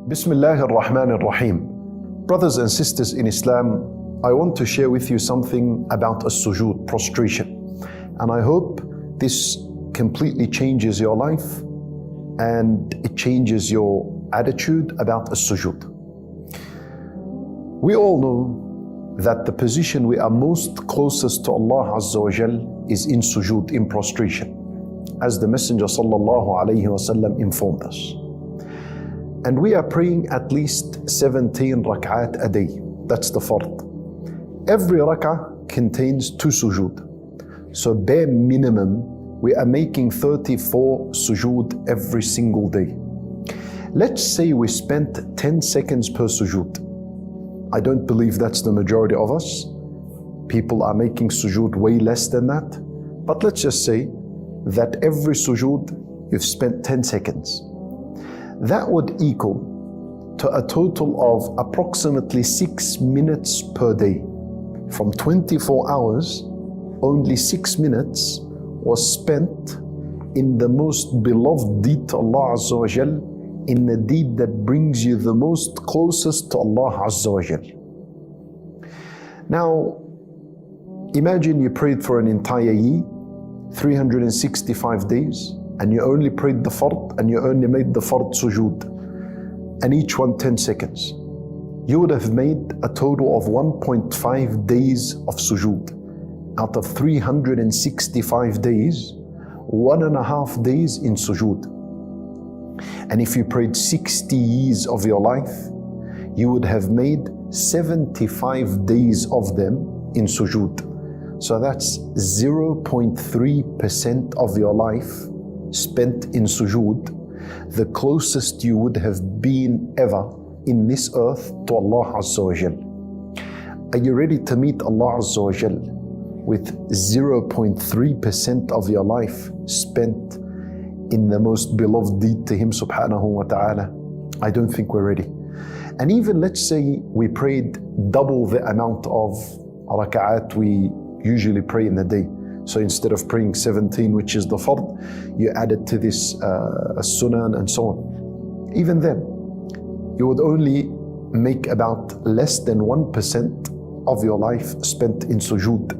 Bismillah ar-Rahman ar-Rahim. Brothers and sisters in Islam, I want to share with you something about a sujood, prostration. And I hope this completely changes your life and it changes your attitude about a sujood. We all know that the position we are most closest to Allah Azza wa Jal is in sujood, in prostration, as the Messenger sallallahu alayhi wa sallam informed us. And we are praying at least 17 rak'at a day. That's the fard. Every rak'ah contains 2 sujood. So bare minimum, we are making 34 sujood every single day. Let's say we spent 10 seconds per sujood. I don't believe that's the majority of us. People are making sujood way less than that. But let's just say that every sujood you've spent 10 seconds. That would equal to a total of approximately 6 minutes per day. From 24 hours, only 6 minutes was spent in the most beloved deed to Allah Azza wa Jal, in the deed that brings you the most closest to Allah Azza wa Jal. Now, imagine you prayed for an entire year, 365 days, and you only prayed the fard and you only made the fard sujood, and each one 10 seconds. You would have made a total of 1.5 days of sujood. Out of 365 days, 1.5 days in sujood. And if you prayed 60 years of your life, you would have made 75 days of them in sujood. So that's 0.3% of your life spent in sujood, the closest you would have been ever in this earth to Allah Azza wa Jal. Are you ready to meet Allah Azza wa Jal with 0.3% of your life spent in the most beloved deed to Him subhanahu wa ta'ala? I don't think we're ready. And even let's say we prayed double the amount of raka'at we usually pray in the day. So instead of praying 17, which is the fard, you added to this sunan and so on. Even then, you would only make about less than 1% of your life spent in sujood.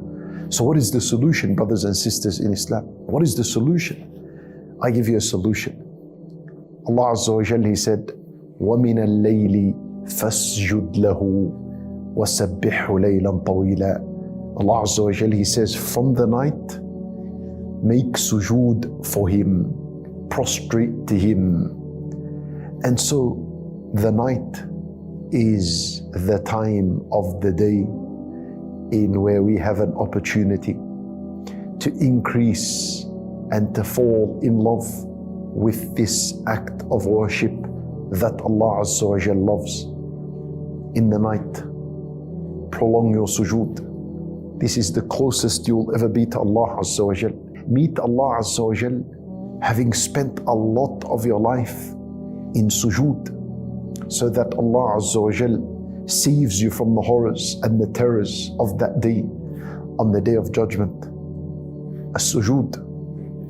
So what is the solution, brothers and sisters in Islam? What is the solution? I give you a solution. Allah Azza wa Jal, He said, وَمِنَ اللَّيْلِ فَاسْجُدْ لَهُ وَسَبِّحْهُ لَيْلًا طَوِيلًا. Allah Azza wa Jal, He says, from the night, make sujood for Him, prostrate to Him. And so the night is the time of the day in where we have an opportunity to increase and to fall in love with this act of worship that Allah Azza wa Jal loves. In the night, prolong your sujood. This is the closest you'll ever be to Allah Azza wa Jal. Meet Allah Azza wa Jal having spent a lot of your life in sujood, so that Allah Azza wa Jal saves you from the horrors and the terrors of that day, on the day of judgment. A sujood.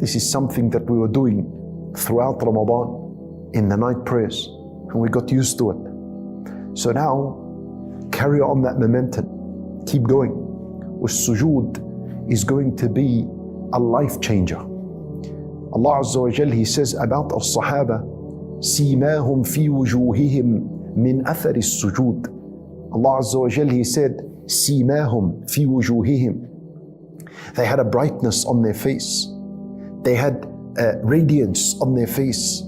This is something that we were doing throughout Ramadan in the night prayers, and we got used to it. So now, carry on that momentum. Keep going. Sujood is going to be a life changer. Allah Azza wa Jal, He says about as-Sahaba, سِيمَاهُمْ فِي وُجُوهِهِمْ مِنْ أَثَرِ السُّجُودِ. Allah Azza wa Jal, He said, سِيمَاهُمْ فِي وُجُوهِهِمْ. They had a brightness on their face. They had a radiance on their face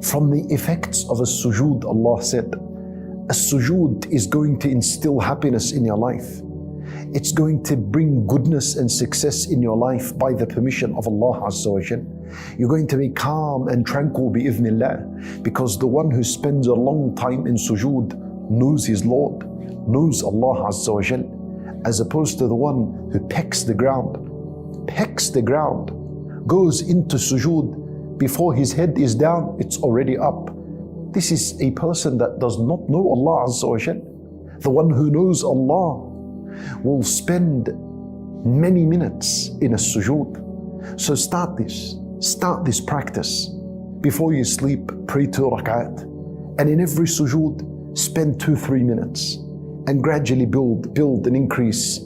from the effects of a sujood. Allah said, a sujood is going to instill happiness in your life. It's going to bring goodness and success in your life by the permission of Allah Azza wa Jal. You're going to be calm and tranquil bi-idhnillah, because the one who spends a long time in sujood knows his Lord, knows Allah Azza wa Jal, as opposed to the one who pecks the ground, goes into sujood, before his head is down, it's already up. This is a person that does not know Allah Azza wa Jal. The one who knows Allah will spend many minutes in a sujood. So start this practice. Before you sleep, pray 2 rak'at. And in every sujood, spend 2-3 minutes and gradually build and increase.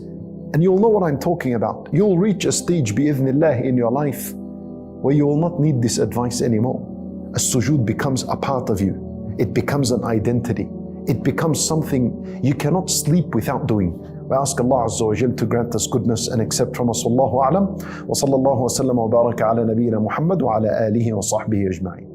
And you'll know what I'm talking about. You'll reach a stage, bi'idhnillah, in your life where you will not need this advice anymore. A sujood becomes a part of you. It becomes an identity. It becomes something you cannot sleep without doing. We ask Allah Azza wa Jal to grant us goodness and accept from us. Wallahu a'lam. Wa sallallahu wa sallam wa baraka ala nabiyyina Muhammad wa ala alihi wa sahbihi ajma'in.